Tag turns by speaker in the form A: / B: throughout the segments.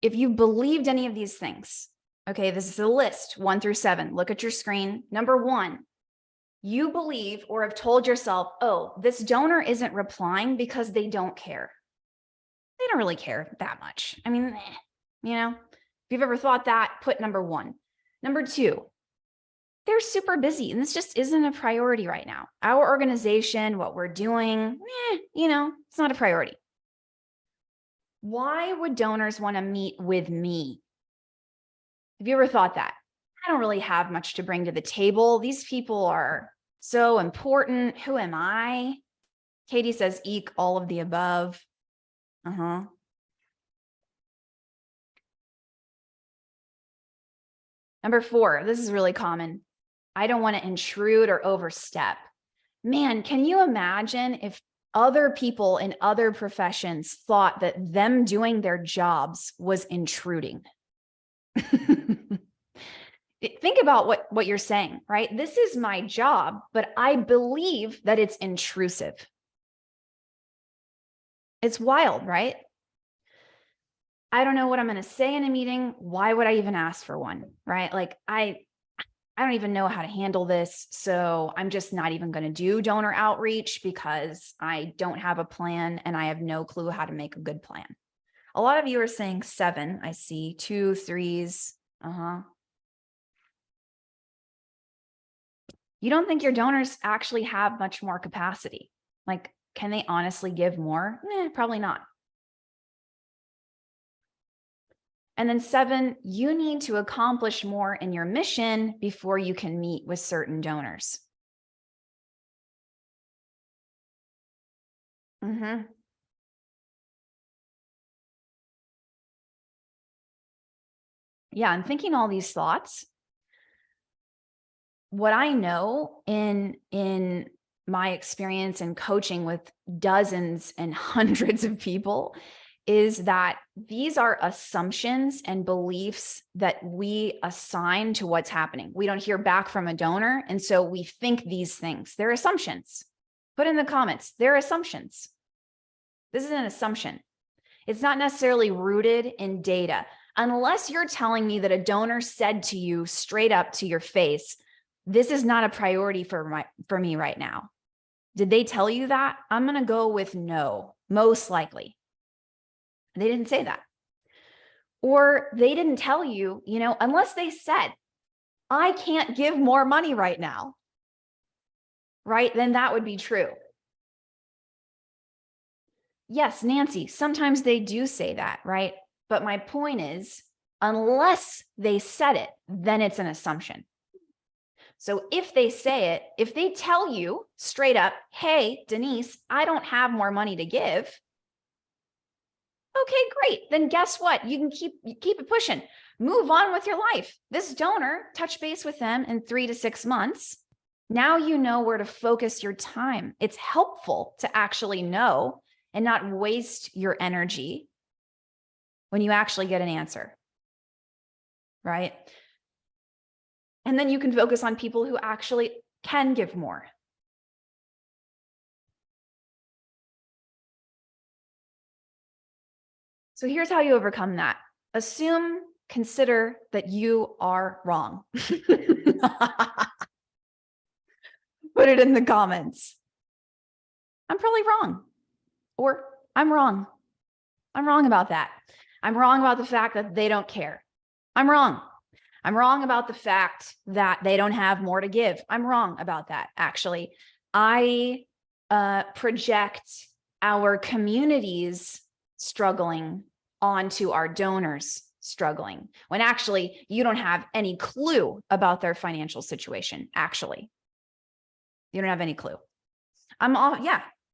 A: if you believed any of these things, okay, this is a list 1 through 7. Look at your screen. Number 1, you believe or have told yourself, oh, this donor isn't replying because they don't care. They don't really care that much. I mean, if you've ever thought that, put number 1. Number 2, they're super busy and this just isn't a priority right now. Our organization, what we're doing, it's not a priority. Why would donors want to meet with me? Have you ever thought that? I don't really have much to bring to the table. These people are so important. Who am I? Katie says, eek, all of the above. Number 4, this is really common. I don't want to intrude or overstep. Man, can you imagine if other people in other professions thought that them doing their jobs was intruding? Think about what you're saying, right? This is my job, but I believe that it's intrusive. It's wild, right? I don't know what I'm going to say in a meeting. Why would I even ask for one, right? Like I don't even know how to handle this. So I'm just not even going to do donor outreach because I don't have a plan and I have no clue how to make a good plan. A lot of you are saying 7. I see 2, 3s. You don't think your donors actually have much more capacity? Like, can they honestly give more? Probably not. And then 7, you need to accomplish more in your mission before you can meet with certain donors. Yeah, I'm thinking all these thoughts. What I know in my experience in coaching with dozens and hundreds of people is that these are assumptions and beliefs that we assign to what's happening. We don't hear back from a donor, and so we think these things. They're assumptions. Put in the comments, they're assumptions. This is an assumption. It's not necessarily rooted in data. Unless you're telling me that a donor said to you straight up to your face, this is not a priority for me right now. Did they tell you that? I'm going to go with no, most likely. They didn't say that. Or they didn't tell you, unless they said, I can't give more money right now, right? Then that would be true. Yes, Nancy, sometimes they do say that, right? But my point is, unless they said it, then it's an assumption. So if they say it, if they tell you straight up, hey, Denise, I don't have more money to give. Okay, great. Then guess what? You can keep it pushing. Move on with your life. This donor, touch base with them in 3 to 6 months. Now you know where to focus your time. It's helpful to actually know and not waste your energy when you actually get an answer, right? And then you can focus on people who actually can give more. So here's how you overcome that. Consider that you are wrong. Put it in the comments. I'm probably wrong. Or I'm wrong. I'm wrong about that. I'm wrong about the fact that they don't care. I'm wrong. I'm wrong about the fact that they don't have more to give. I'm wrong about that, actually. I project our communities struggling onto our donors struggling, when actually you don't have any clue about their financial situation, actually. You don't have any clue.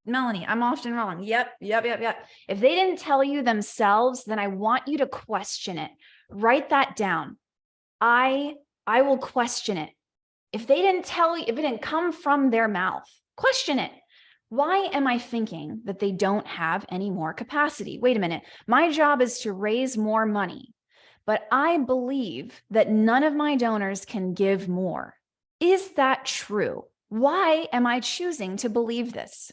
A: Melanie, I'm often wrong. Yep. If they didn't tell you themselves, then I want you to question it. Write that down. I will question it. If they didn't tell you, if it didn't come from their mouth, question it. Why am I thinking that they don't have any more capacity? Wait a minute. My job is to raise more money, but I believe that none of my donors can give more. Is that true? Why am I choosing to believe this?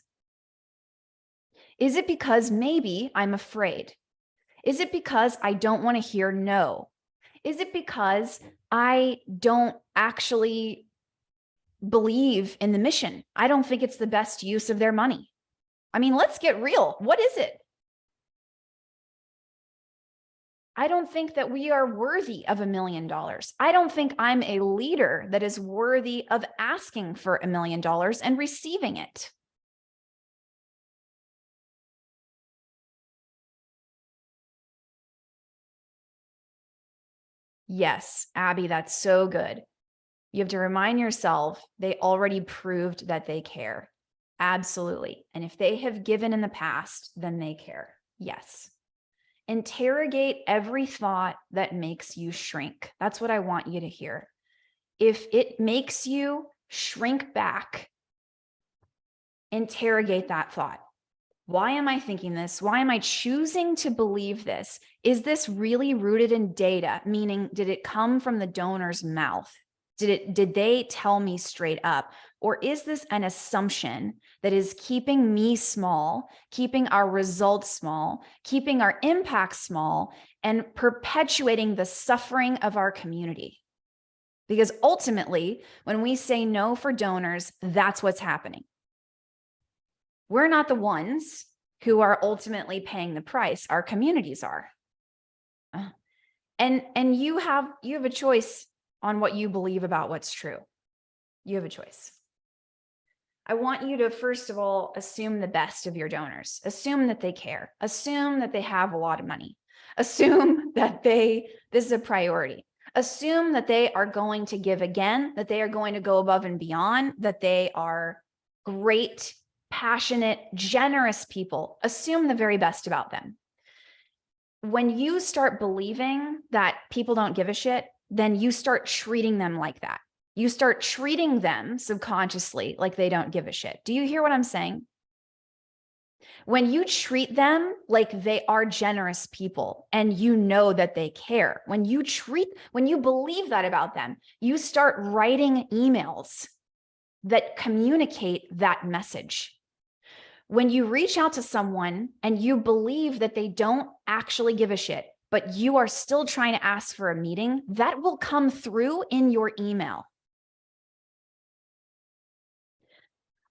A: Is it because maybe I'm afraid? Is it because I don't want to hear no? Is it because I don't actually believe in the mission? I don't think it's the best use of their money. I mean, let's get real. What is it? I don't think that we are worthy of $1 million. I don't think I'm a leader that is worthy of asking for $1 million and receiving it. Yes, Abby, that's so good. You have to remind yourself they already proved that they care. Absolutely. And if they have given in the past, then they care. Yes. Interrogate every thought that makes you shrink. That's what I want you to hear. If it makes you shrink back, interrogate that thought. Why am I thinking this? Why am I choosing to believe this? Is this really rooted in data? Meaning, did it come from the donor's mouth? Did they tell me straight up? Or is this an assumption that is keeping me small, keeping our results small, keeping our impact small, and perpetuating the suffering of our community? Because ultimately, when we say no for donors, that's what's happening. We're not the ones who are ultimately paying the price. Our communities are. And you have a choice on what you believe about what's true. You have a choice. I want you to, first of all, assume the best of your donors. Assume that they care. Assume that they have a lot of money. Assume that this is a priority. Assume that they are going to give again, that they are going to go above and beyond, that they are great, passionate, generous people. Assume the very best about them. When you start believing that people don't give a shit, then you start treating them like that. You start treating them subconsciously like they don't give a shit. Do you hear what I'm saying? When you treat them like they are generous people and you know that they care, when you believe that about them, you start writing emails that communicate that message. When you reach out to someone and you believe that they don't actually give a shit, but you are still trying to ask for a meeting, that will come through in your email.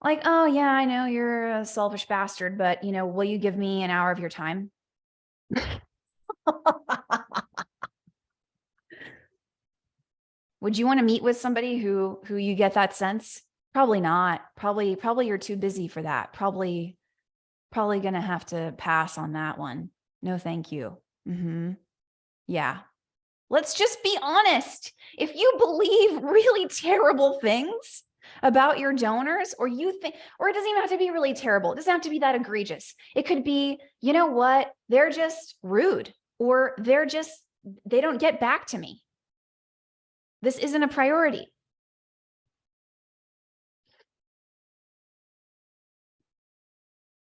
A: Like, oh yeah, I know you're a selfish bastard, but will you give me an hour of your time? Would you want to meet with somebody who you get that sense? Probably not. Probably you're too busy for that. Probably going to have to pass on that one. No, thank you. Yeah. Let's just be honest. If you believe really terrible things about your donors, or you think, or it doesn't even have to be really terrible. It doesn't have to be that egregious. It could be, you know what? They're just rude, or they don't get back to me. This isn't a priority.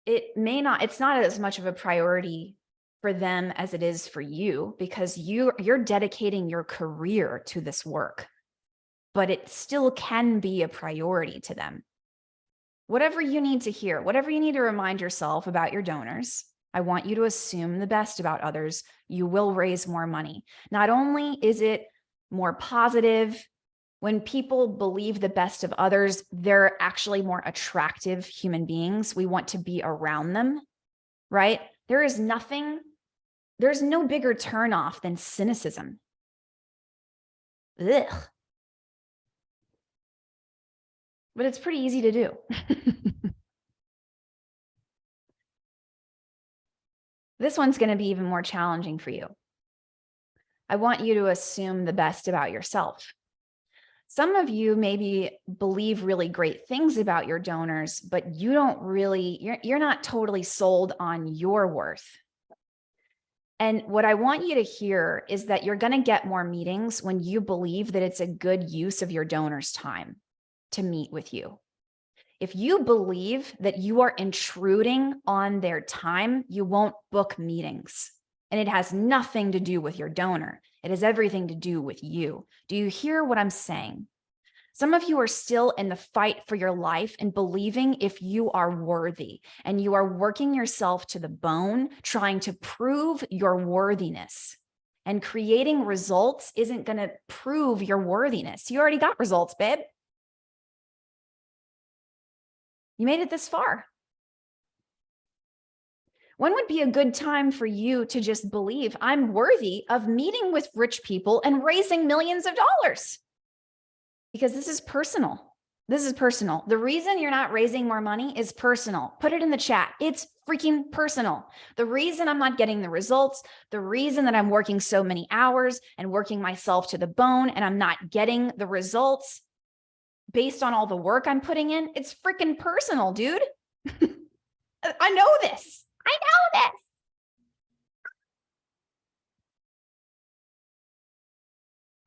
A: It's not as much of a priority for them as it is for you, because you're dedicating your career to this work, but it still can be a priority to them. Whatever you need to hear, whatever you need to remind yourself about your donors, I want you to assume the best about others. You will raise more money. Not only is it more positive, when people believe the best of others, they're actually more attractive human beings. We want to be around them, right? There's no bigger turnoff than cynicism. Ugh. But it's pretty easy to do. This one's going to be even more challenging for you. I want you to assume the best about yourself. Some of you maybe believe really great things about your donors, but you're not totally sold on your worth. And what I want you to hear is that you're going to get more meetings when you believe that it's a good use of your donor's time to meet with you. If you believe that you are intruding on their time, you won't book meetings. And it has nothing to do with your donor. It has everything to do with you. Do you hear what I'm saying? Some of you are still in the fight for your life and believing if you are worthy, and you are working yourself to the bone, trying to prove your worthiness. And creating results isn't going to prove your worthiness. You already got results, babe. You made it this far. When would be a good time for you to just believe I'm worthy of meeting with rich people and raising millions of dollars? Because this is personal. This is personal. The reason you're not raising more money is personal. Put it in the chat. It's freaking personal. The reason I'm not getting the results, the reason that I'm working so many hours and working myself to the bone and I'm not getting the results based on all the work I'm putting in, it's freaking personal, dude. I know this. I know this.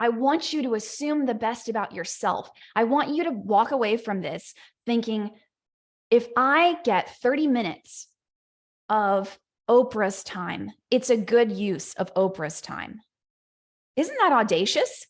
A: I want you to assume the best about yourself. I want you to walk away from this thinking, if I get 30 minutes of Oprah's time, it's a good use of Oprah's time. Isn't that audacious?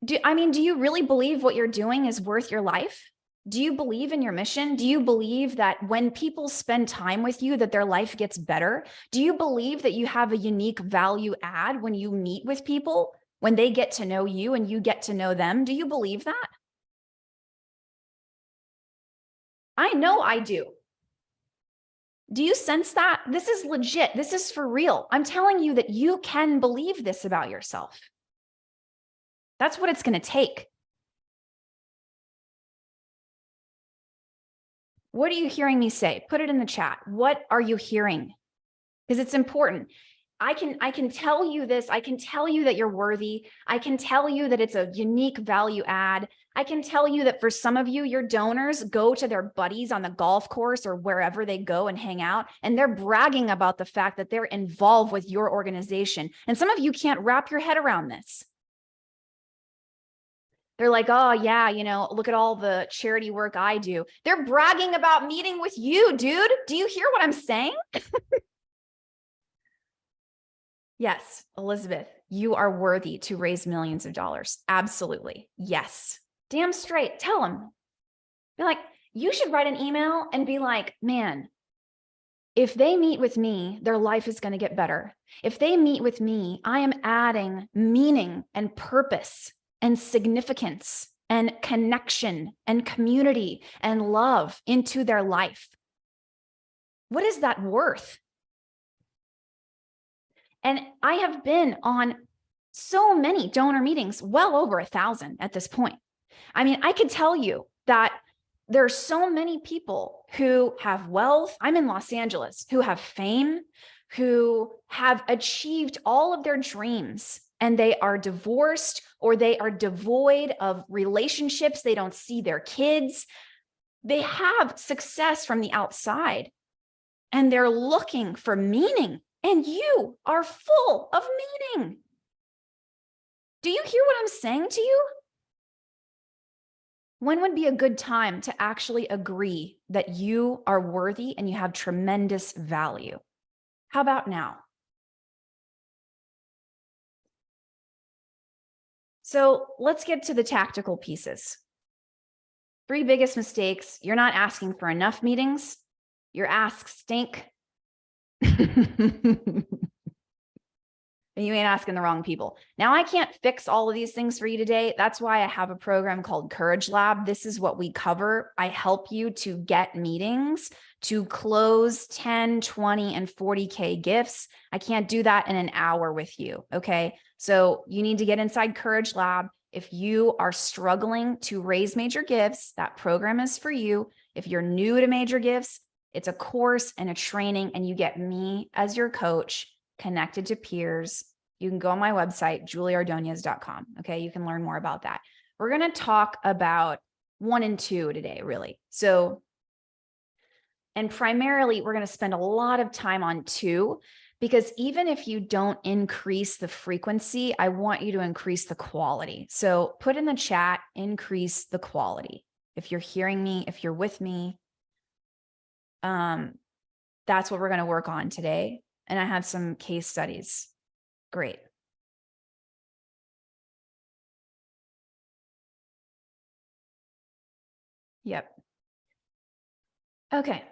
A: Do you really believe what you're doing is worth your life? Do you believe in your mission? Do you believe that when people spend time with you, that their life gets better? Do you believe that you have a unique value add when you meet with people, when they get to know you and you get to know them? Do you believe that? I know I do. Do you sense that? This is legit. This is for real. I'm telling you that you can believe this about yourself. That's what it's going to take. What are you hearing me say? Put it in the chat. What are you hearing? Because it's important. I can tell you this. I can tell you that you're worthy. I can tell you that it's a unique value add. I can tell you that for some of you, your donors go to their buddies on the golf course or wherever they go and hang out, and they're bragging about the fact that they're involved with your organization. And some of you can't wrap your head around this. They're like, oh yeah, look at all the charity work I do. They're bragging about meeting with you, dude. Do you hear what I'm saying? Yes, Elizabeth, you are worthy to raise millions of dollars. Absolutely. Yes. Damn straight. Tell them. Be like, you should write an email and be like, man, if they meet with me, their life is going to get better. If they meet with me, I am adding meaning and purpose and significance and connection and community and love into their life. What is that worth? And I have been on so many donor meetings, well over 1,000 at this point. I could tell you that there's so many people who have wealth. I'm in Los Angeles, who have fame, who have achieved all of their dreams, and they are divorced or they are devoid of relationships. They don't see their kids. They have success from the outside and they're looking for meaning, and you are full of meaning. Do you hear what I'm saying to you? When would be a good time to actually agree that you are worthy and you have tremendous value? How about now? So let's get to the tactical pieces. 3 biggest mistakes. You're not asking for enough meetings. Your asks stink. You ain't asking the wrong people. Now, I can't fix all of these things for you today. That's why I have a program called Courage Lab. This is what we cover. I help you to get meetings, to close 10, 20, and 40K gifts. I can't do that in an hour with you, okay? So you need to get inside Courage Lab. If you are struggling to raise major gifts, that program is for you. If you're new to major gifts, it's a course and a training, and you get me as your coach, connected to peers. You can go on my website, julieordonez.com. Okay. You can learn more about that. We're going to talk about 1 and 2 today, really. And primarily we're going to spend a lot of time on 2, because even if you don't increase the frequency, I want you to increase the quality. So put in the chat, increase the quality. If you're hearing me, if you're with me, that's what we're going to work on today. And I have some case studies. Great. Yep. Okay.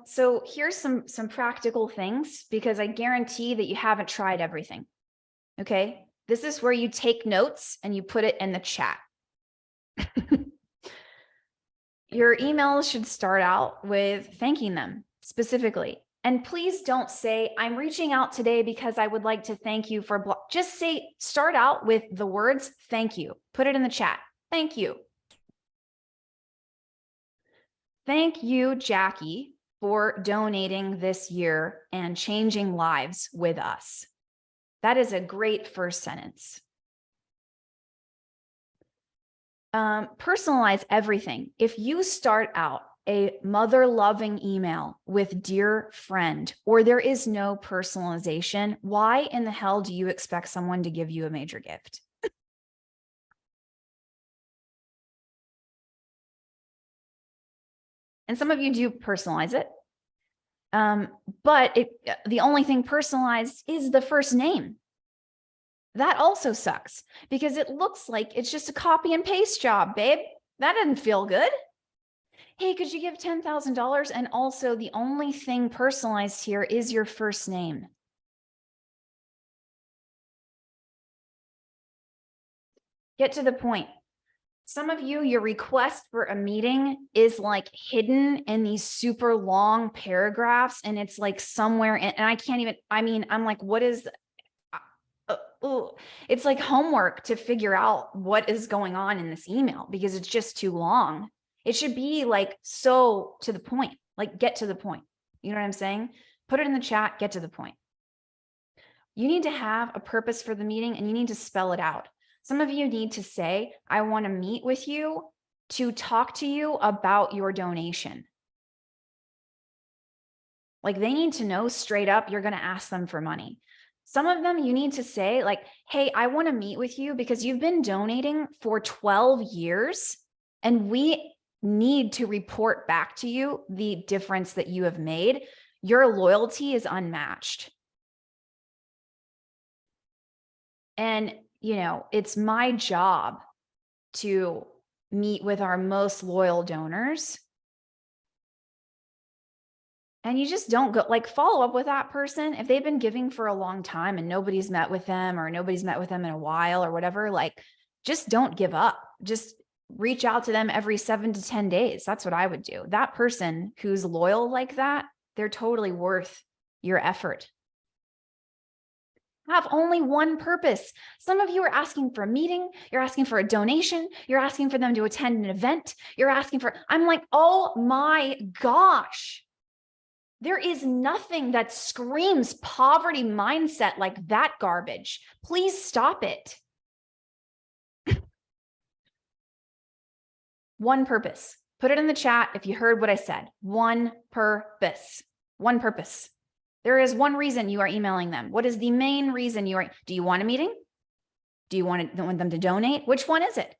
A: So here's some practical things, because I guarantee that you haven't tried everything. Okay. This is where you take notes and you put it in the chat. Your email should start out with thanking them specifically. And please don't say, I'm reaching out today because I would like to thank you for, just say, start out with the words, thank you. Put it in the chat. Thank you. Thank you, Jackie, for donating this year and changing lives with us. That is a great first sentence. Personalize everything. If you start out a mother-loving email with dear friend, or there is no personalization, why in the hell do you expect someone to give you a major gift? And some of you do personalize it. But the only thing personalized is the first name. That also sucks, because it looks like it's just a copy and paste job, babe. That didn't feel good. Hey, could you give $10,000? And also the only thing personalized here is your first name. Get to the point. Some of you, your request for a meeting is like hidden in these super long paragraphs, and it's like somewhere in, and I can't even, I mean, I'm like, what is, it's like homework to figure out what is going on in this email, because it's just too long. It should be like, so to the point, like get to the point. You know what I'm saying? Put it in the chat, get to the point. You need to have a purpose for the meeting, and you need to spell it out. Some of you need to say, I want to meet with you to talk to you about your donation. Like, they need to know straight up you're going to ask them for money. Some of them you need to say like, hey, I want to meet with you because you've been donating for 12 years and we need to report back to you the difference that you have made. Your loyalty is unmatched. And, you know, it's my job to meet with our most loyal donors. And you just don't go, like, follow up with that person. If they've been giving for a long time and nobody's met with them, or nobody's met with them in a while or whatever, like, just don't give up. Just reach out to them every 7 to 10 days. That's what I would do. That person who's loyal like that, they're totally worth your effort. Have only one purpose. Some of you are asking for a meeting, you're asking for a donation, you're asking for them to attend an event, you're asking for, I'm like, oh my gosh. There is nothing that screams poverty mindset like that garbage. Please stop it. One purpose. Put it in the chat if you heard what I said. One purpose. One purpose. There is one reason you are emailing them. What is the main reason you are? Do you want a meeting? Do you want them to donate? Which one is it?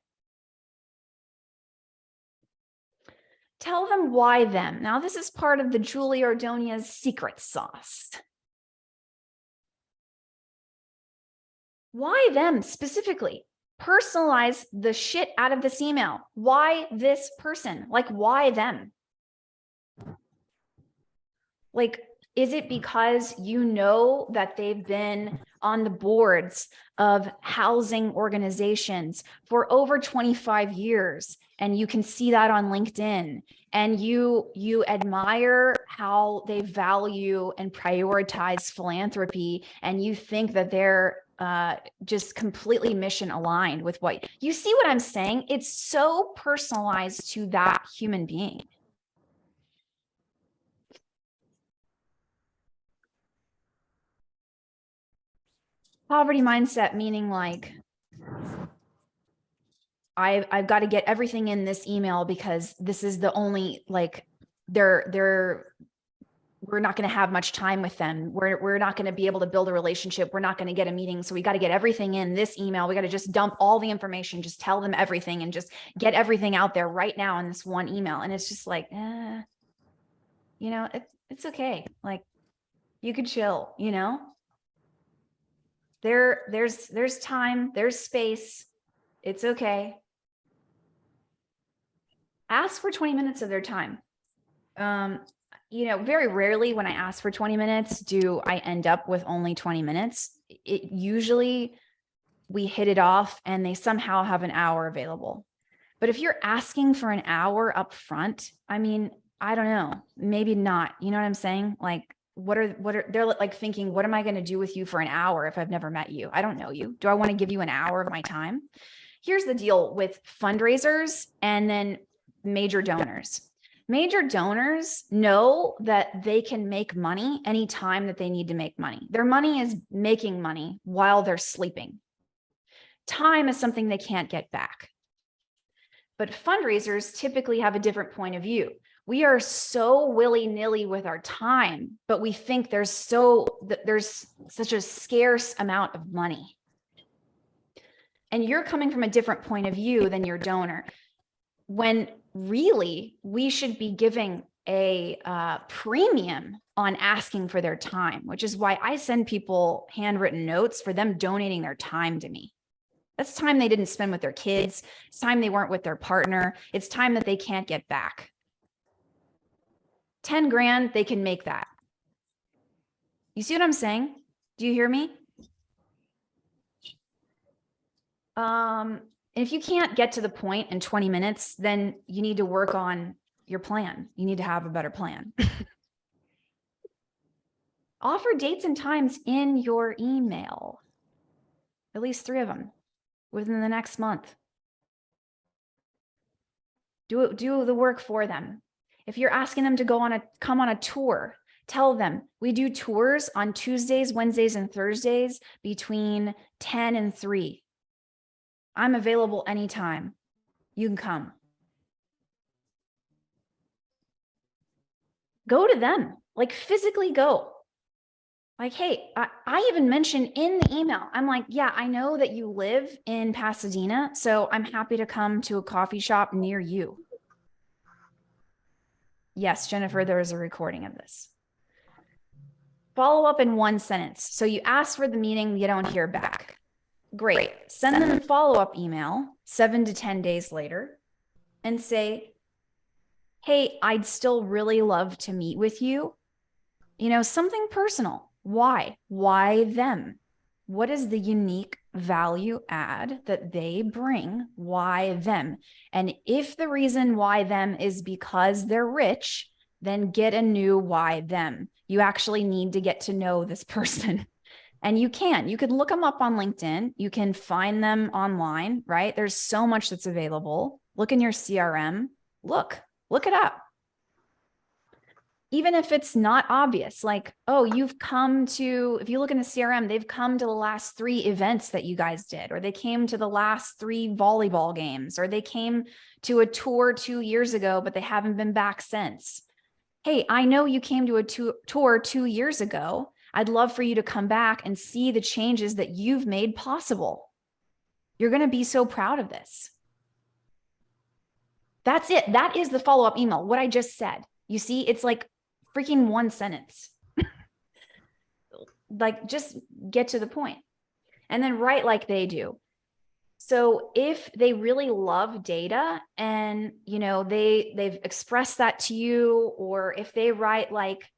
A: Tell them why them. Now, this is part of the Julie Ordonez secret sauce. Why them specifically? Personalize the shit out of this email. Why this person? Like, why them? Like, is it because you know that they've been on the boards of housing organizations for over 25 years, and you can see that on LinkedIn, and you admire how they value and prioritize philanthropy, and you think that they're just completely mission aligned with what you see what I'm saying? It's so personalized to that human being. Poverty mindset, meaning like, I've got to get everything in this email because this is the only, like, we're not going to have much time with them. We're not going to be able to build a relationship. We're not going to get a meeting. So we got to get everything in this email. We got to just dump all the information, just tell them everything and just get everything out there right now in this one email. And it's just like, you know, it's okay. Like, you could chill, you know, there's time, there's space. It's okay. Ask for 20 minutes of their time. Very rarely when I ask for 20 minutes, do I end up with only 20 minutes. It usually we hit it off and they somehow have an hour available. But if you're asking for an hour up front, I mean, I don't know, maybe not. You know what I'm saying? Like, they're like thinking, what am I going to do with you for an hour if I've never met you? I don't know you. Do I want to give you an hour of my time? Here's the deal with fundraisers and then major donors. Major donors know that they can make money anytime that they need to make money. Their money is making money while they're sleeping. Time is something they can't get back. But fundraisers typically have a different point of view. We are so willy-nilly with our time, but we think there's such a scarce amount of money. And you're coming from a different point of view than your donor, when really we should be giving a premium on asking for their time, which is why I send people handwritten notes for them donating their time to me. That's time they didn't spend with their kids. It's time they weren't with their partner. It's time that they can't get back. 10 grand, they can make that. You see what I'm saying? Do you hear me? If you can't get to the point in 20 minutes, then you need to work on your plan. You need to have a better plan. Offer dates and times in your email, at least 3 of them within the next month. Do the work for them. If you're asking them to come on a tour, tell them we do tours on Tuesdays, Wednesdays, and Thursdays between 10 and 3. I'm available anytime. You can come. Go to them, like physically go. Like, hey, I even mentioned in the email, I'm like, yeah, I know that you live in Pasadena, so I'm happy to come to a coffee shop near you. Yes, Jennifer, there is a recording of this. Follow up in 1 sentence. So you ask for the meeting, you don't hear back. Great. Send them a follow-up email 7 to 10 days later and say, hey, I'd still really love to meet with you. Something personal. Why? Why them? What is the unique value add that they bring? Why them? And if the reason why them is because they're rich, then get a new why them. You actually need to get to know this person. And you can look them up on LinkedIn. You can find them online, right? There's so much that's available. Look in your CRM. Look it up. Even if it's not obvious, like, oh, if you look in the CRM, they've come to the last 3 events that you guys did, or they came to the last 3 volleyball games, or they came to a tour 2 years ago, but they haven't been back since. Hey, I know you came to a tour 2 years ago. I'd love for you to come back and see the changes that you've made possible. You're going to be so proud of this. That's it. That is the follow-up email. What I just said. You see, it's like freaking 1 sentence. Like, just get to the point and then write like they do. So if they really love data and, they've expressed that to you, or if they write like,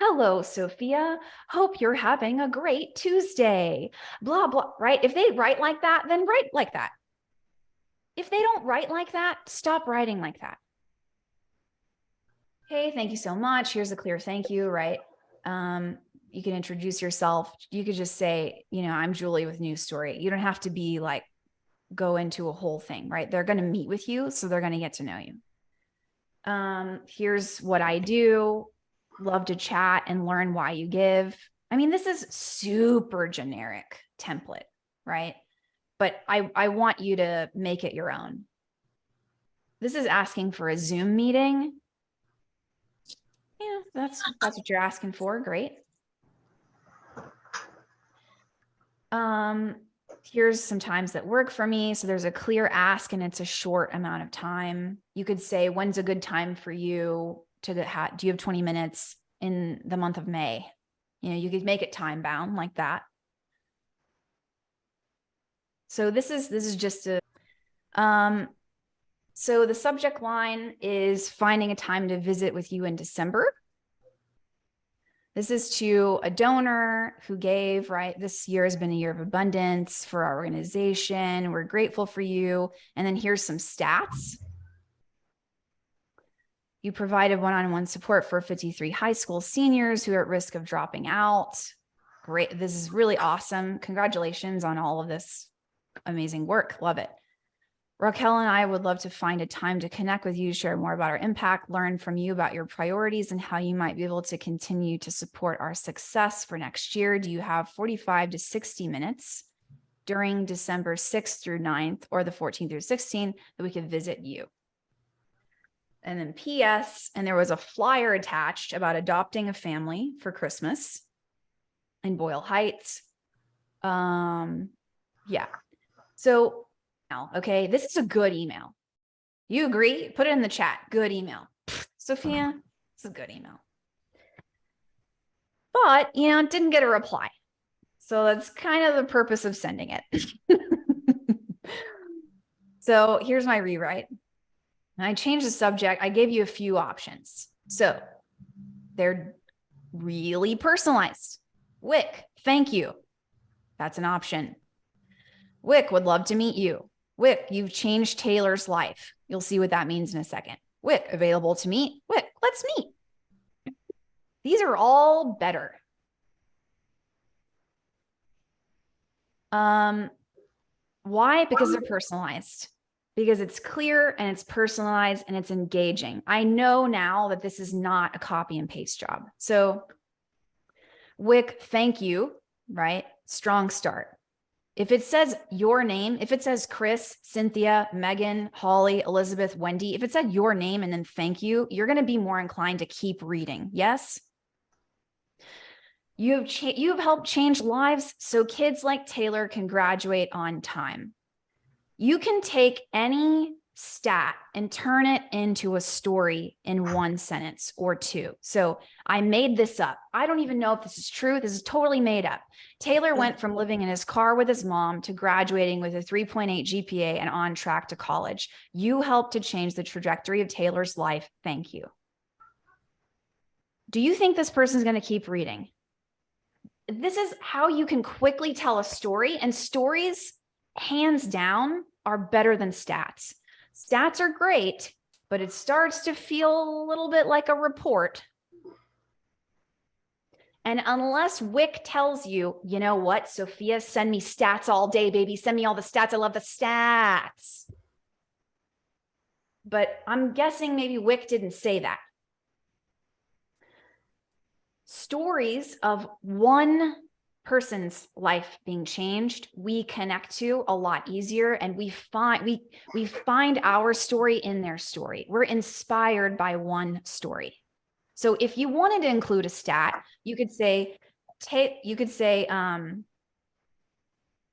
A: hello, Sophia, hope you're having a great Tuesday, blah, blah, right? If they write like that, then write like that. If they don't write like that, stop writing like that. Hey, thank you so much. Here's a clear thank you, right? You can introduce yourself. You could just say, I'm Julie with News Story. You don't have to be like, go into a whole thing, right? They're going to meet with you, so they're going to get to know you. Here's what I do. Love to chat and learn why you give. I mean, this is super generic template, right? But I want you to make it your own. This is asking for a Zoom meeting. Yeah, that's what you're asking for. Great. Here's some times that work for me. So there's a clear ask and it's a short amount of time. You could say, when's a good time for you do you have 20 minutes in the month of May? You could make it time bound like that. So this is just So the subject line is finding a time to visit with you in December. This is to a donor who gave, right? This year has been a year of abundance for our organization. We're grateful for you. And then here's some stats. You provided one-on-one support for 53 high school seniors who are at risk of dropping out. Great. This is really awesome. Congratulations on all of this amazing work. Love it. Raquel and I would love to find a time to connect with you, share more about our impact, learn from you about your priorities and how you might be able to continue to support our success for next year. Do you have 45 to 60 minutes during December 6th through 9th or the 14th through 16th that we could visit you? And then PS, and there was a flyer attached about adopting a family for Christmas in Boyle Heights. Yeah. So, okay, this is a good email. You agree? Put it in the chat. Good email. Sophia, it's a good email. But, didn't get a reply. So that's kind of the purpose of sending it. So here's my rewrite. And I changed the subject. I gave you a few options. So they're really personalized. Wick, thank you. That's an option. Wick, would love to meet you. Wick, you've changed Taylor's life. You'll see what that means in a second. Wick, available to meet. Wick, let's meet. These are all better. Why? Because they're personalized. Because it's clear and it's personalized and it's engaging. I know now that this is not a copy and paste job. So Wick, thank you, right? Strong start. If it says your name, if it says Chris, Cynthia, Megan, Holly, Elizabeth, Wendy, if it said your name and then thank you, you're going to be more inclined to keep reading. Yes? You've helped change lives so kids like Taylor can graduate on time. You can take any stat and turn it into a story in one sentence or two. So I made this up. I don't even know if this is true. This is totally made up. Taylor went from living in his car with his mom to graduating with a 3.8 GPA and on track to college. You helped to change the trajectory of Taylor's life. Thank you. Do you think this person is going to keep reading? This is how you can quickly tell a story, and stories, hands down, are better than stats. Stats are great, but it starts to feel a little bit like a report. And unless Wick tells you, you know what, Sophia, send me stats all day, baby. Send me all the stats. I love the stats. But I'm guessing maybe Wick didn't say that. Stories of one person's life being changed, we connect to a lot easier, and we find our story in their story. We're inspired by one story. So if you wanted to include a stat, you could say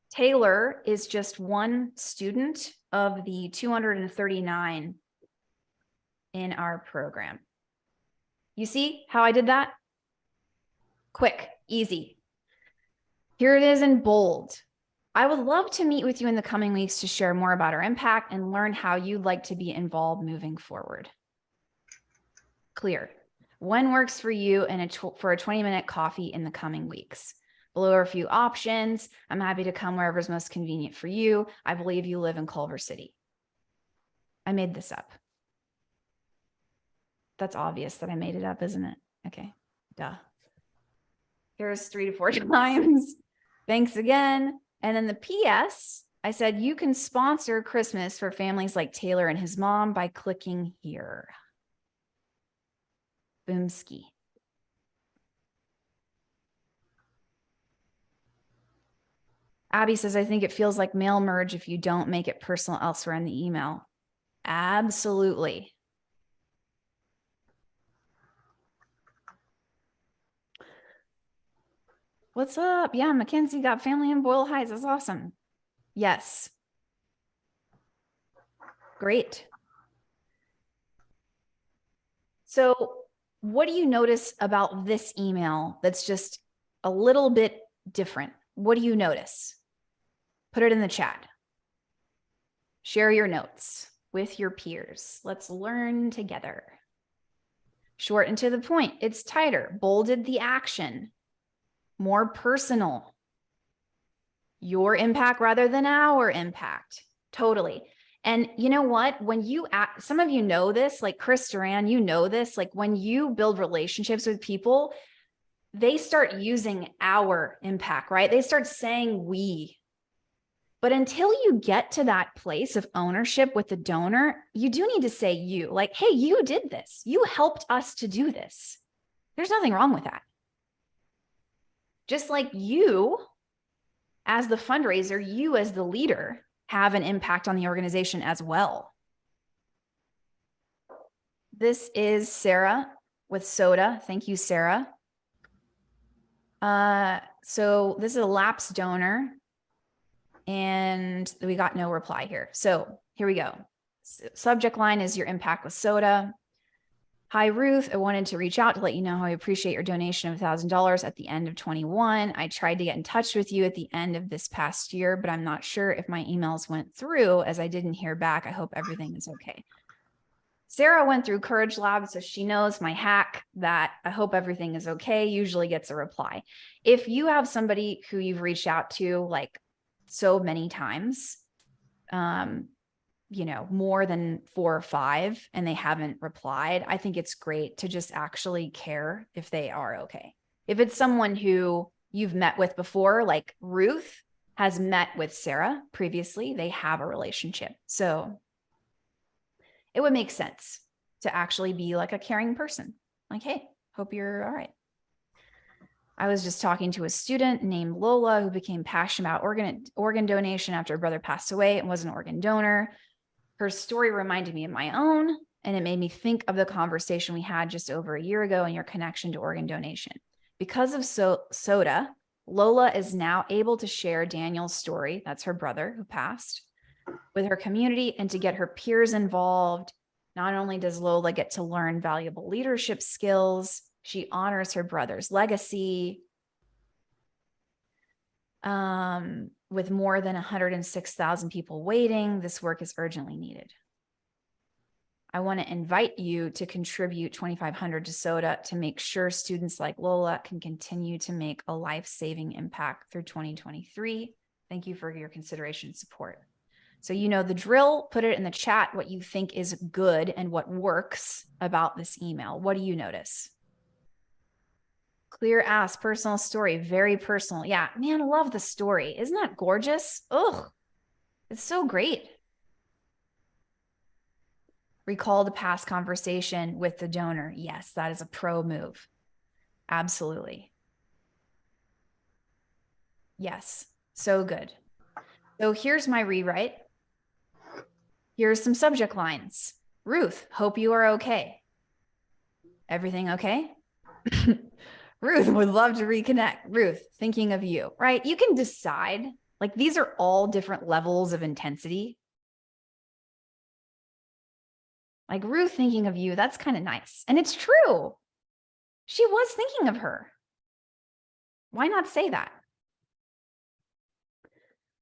A: Taylor is just one student of the 239 in our program. You see how I did that? Quick, easy. Here it is in bold. I would love to meet with you in the coming weeks to share more about our impact and learn how you'd like to be involved moving forward. Clear. When works for you and for a 20-minute coffee in the coming weeks? Below are a few options. I'm happy to come wherever is most convenient for you. I believe you live in Culver City. I made this up. That's obvious that I made it up, isn't it? Okay, duh. Here's 3 to 4 times. Thanks again. And then the PS, I said, you can sponsor Christmas for families like Taylor and his mom by clicking here. Boomski. Abby says, I think it feels like mail merge if you don't make it personal elsewhere in the email. Absolutely. What's up? Yeah, Mackenzie got family in Boyle Heights. That's awesome. Yes. Great. So what do you notice about this email that's just a little bit different? What do you notice? Put it in the chat. Share your notes. with your peers. Let's learn together. Short and to the point. It's tighter. Bolded the action. More personal. Your impact rather than our impact. Totally. And you know what? When you, some of you know this, like Chris Duran, you know this, like when you build relationships with people, they start using our impact, right? They start saying we. But until you get to that place of ownership with the donor, you do need to say you, like, hey, you did this. You helped us to do this. There's nothing wrong with that. Just like you, as the fundraiser, you as the leader have an impact on the organization as well. This is Sarah with Soda. Thank you, Sarah. So this is a lapsed donor and we got no reply here. So here we go. Subject line is your impact with Soda. Hi, Ruth. I wanted to reach out to let you know how I appreciate your donation of $1,000 at the end of 21. I tried to get in touch with you at the end of this past year, but I'm not sure if my emails went through as I didn't hear back. I hope everything is okay. Sarah went through Courage Lab, so she knows my hack that I hope everything is okay, usually gets a reply. If you have somebody who you've reached out to like so many times, you know, more than 4 or 5, and they haven't replied, I think it's great to just actually care if they are okay. If it's someone who you've met with before, like Ruth has met with Sarah previously, they have a relationship. So it would make sense to actually be like a caring person. Like, hey, hope you're all right. I was just talking to a student named Lola who became passionate about organ donation after her brother passed away and was an organ donor. Her story reminded me of my own, and it made me think of the conversation we had just over a year ago and your connection to organ donation. Because of Soda, Lola is now able to share Daniel's story, that's her brother who passed, with her community and to get her peers involved. Not only does Lola get to learn valuable leadership skills, she honors her brother's legacy. With more than 106,000 people waiting, this work is urgently needed. I want to invite you to contribute $2,500 to Soda to make sure students like Lola can continue to make a life-saving impact through 2023. Thank you for your consideration and support. So you know the drill, put it in the chat what you think is good and what works about this email. What do you notice? Clear ass, personal story, very personal. Yeah, man, I love the story. Isn't that gorgeous? Ugh, it's so great. Recall the past conversation with the donor. Yes, that is a pro move. Absolutely. Yes, so good. So here's my rewrite. Here's some subject lines. Ruth, hope you are okay. Everything okay? Ruth would love to reconnect. Ruth, thinking of you, right? You can decide, like these are all different levels of intensity. Like Ruth thinking of you, that's kind of nice. And it's true. She was thinking of her. Why not say that?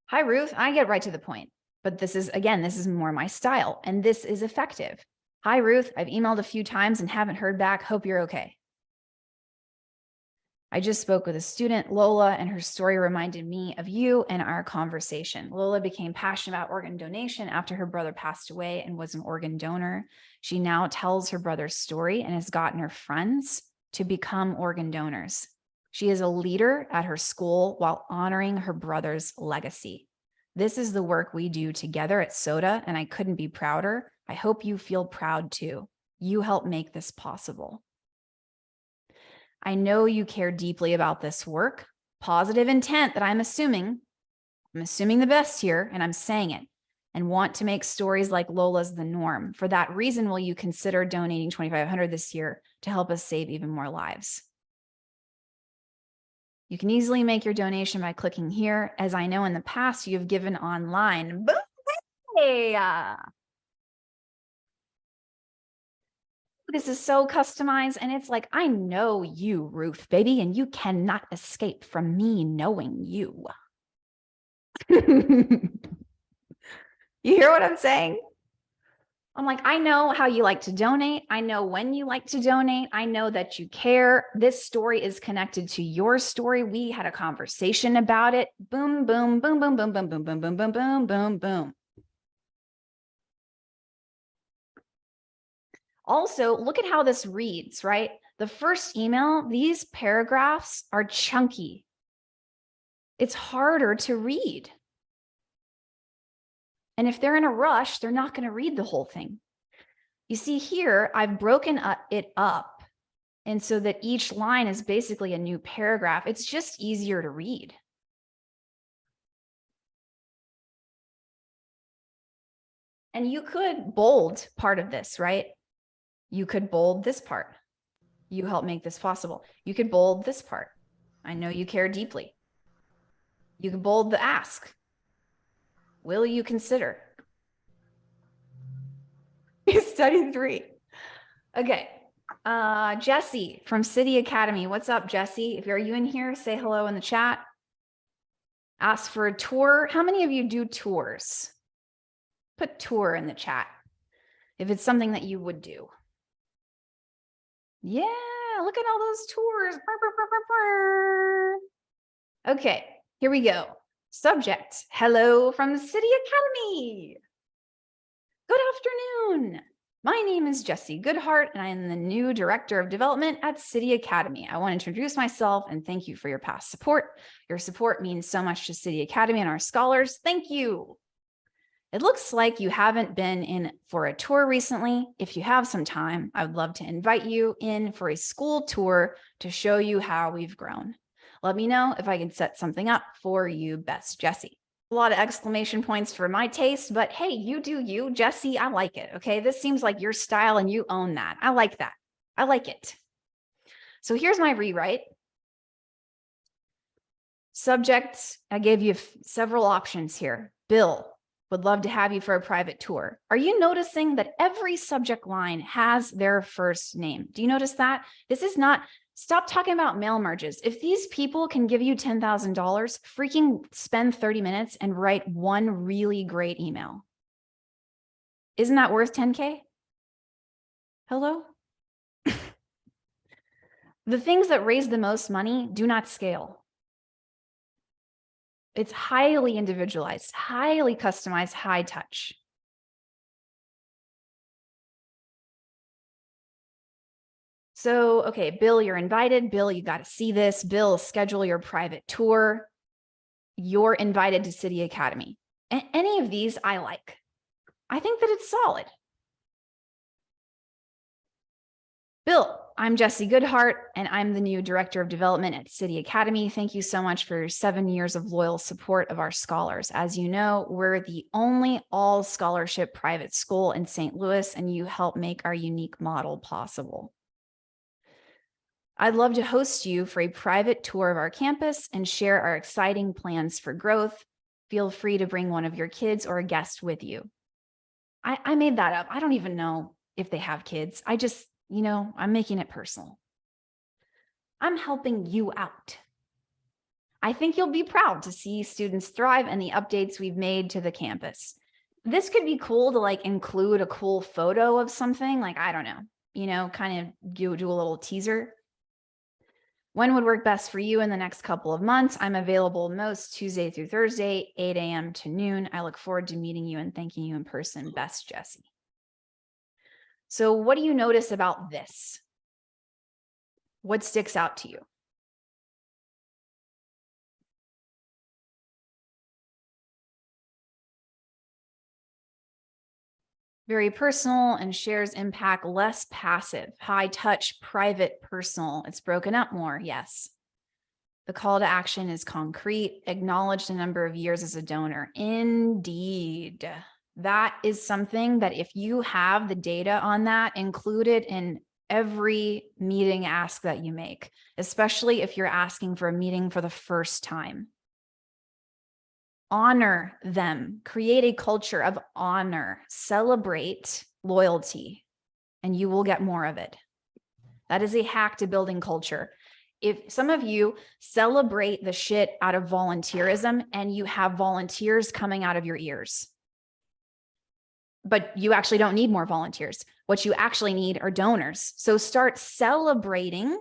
A: Hi, Ruth. I get right to the point, but this is, again, this is more my style and this is effective. Hi, Ruth. I've emailed a few times and haven't heard back. Hope you're okay. I just spoke with a student, Lola, and her story reminded me of you and our conversation. Lola became passionate about organ donation after her brother passed away and was an organ donor. She now tells her brother's story and has gotten her friends to become organ donors. She is a leader at her school while honoring her brother's legacy. This is the work we do together at Soda, and I couldn't be prouder. I hope you feel proud too. You helped make this possible. I know you care deeply about this work, positive intent that I'm assuming the best here, and I'm saying it, and want to make stories like Lola's the norm. For that reason, will you consider donating $2,500 this year to help us save even more lives? You can easily make your donation by clicking here. As I know in the past, you have given online. Hey, this is so customized, and it's like, I know you, Ruth, baby, and you cannot escape from me knowing you. You hear what I'm saying? I'm like, I know how you like to donate. I know when you like to donate. I know that you care. This story is connected to your story. We had a conversation about it. Boom, boom, boom, boom, boom, boom, boom, boom, boom, boom, boom, boom, boom. Also, look at how this reads, right? The first email, these paragraphs are chunky. It's harder to read. And if they're in a rush, they're not going to read the whole thing. You see here, I've broken it up. And so that each line is basically a new paragraph. It's just easier to read. And you could bold part of this, right? You could bold this part. You help make this possible. You could bold this part. I know you care deeply. You could bold the ask. Will you consider? Study 3. Okay. Jesse from City Academy. What's up, Jesse? If you're you in here, say hello in the chat. Ask for a tour. How many of you do tours? Put tour in the chat if it's something that you would do. Yeah, look at all those tours. Okay, here we go. Subject, hello from City Academy. Good afternoon. My name is Jessie Goodhart, and I am the new Director of Development at City Academy. I want to introduce myself and thank you for your past support. Your support means so much to City Academy and our scholars. Thank you. It looks like you haven't been in for a tour recently. If you have some time, I would love to invite you in for a school tour to show you how we've grown. Let me know if I can set something up for you, best Jessie. A lot of exclamation points for my taste, but hey, you do you, Jessie. I like it. Okay. This seems like your style and you own that. I like that. I like it. So here's my rewrite. Subject, I gave you several options here. Bill, would love to have you for a private tour. Are you noticing that every subject line has their first name? Do you notice that? This is not, stop talking about mail merges. If these people can give you $10,000, freaking spend 30 minutes and write one really great email. Isn't that worth 10K? Hello? The things that raise the most money do not scale. It's highly individualized, highly customized, high touch. So, okay, Bill, you're invited. Bill, you got to see this. Bill, schedule your private tour. You're invited to City Academy. Any of these I like. I think that it's solid. Bill, I'm Jessie Goodhart, and I'm the new Director of Development at City Academy. Thank you so much for your 7 years of loyal support of our scholars. As you know, we're the only all-scholarship private school in St. Louis, and you help make our unique model possible. I'd love to host you for a private tour of our campus and share our exciting plans for growth. Feel free to bring one of your kids or a guest with you. I made that up. I don't even know if they have kids. I just, I'm making it personal. I'm helping you out. I think you'll be proud to see students thrive and the updates we've made to the campus. This could be cool to include a cool photo of something, I don't know, kind of do a little teaser. When would work best for you in the next couple of months? I'm available most Tuesday through Thursday, 8 a.m. to noon. I look forward to meeting you and thanking you in person. Best, Jessie. So what do you notice about this? What sticks out to you? Very personal and shares impact, less passive, high touch, private, personal. It's broken up more, yes. The call to action is concrete, acknowledged a number of years as a donor. Indeed. That is something that if you have the data on that, include it in every meeting ask that you make, especially if you're asking for a meeting for the first time. Honor them, create a culture of honor, celebrate loyalty, and you will get more of it. That is a hack to building culture. If some of you celebrate the shit out of volunteerism and you have volunteers coming out of your ears. but you actually don't need more volunteers. What you actually need are donors. So start celebrating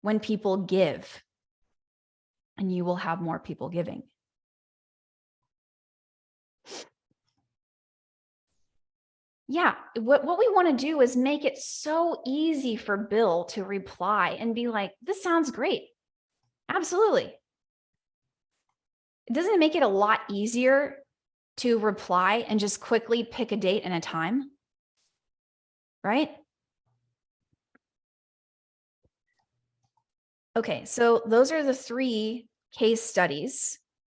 A: when people give, and you will have more people giving. Yeah, what we want to do is make it so easy for Bill to reply and be like, this sounds great. Absolutely. Doesn't it make it a lot easier to reply and just quickly pick a date and a time? Right? Okay, so those are the 3 case studies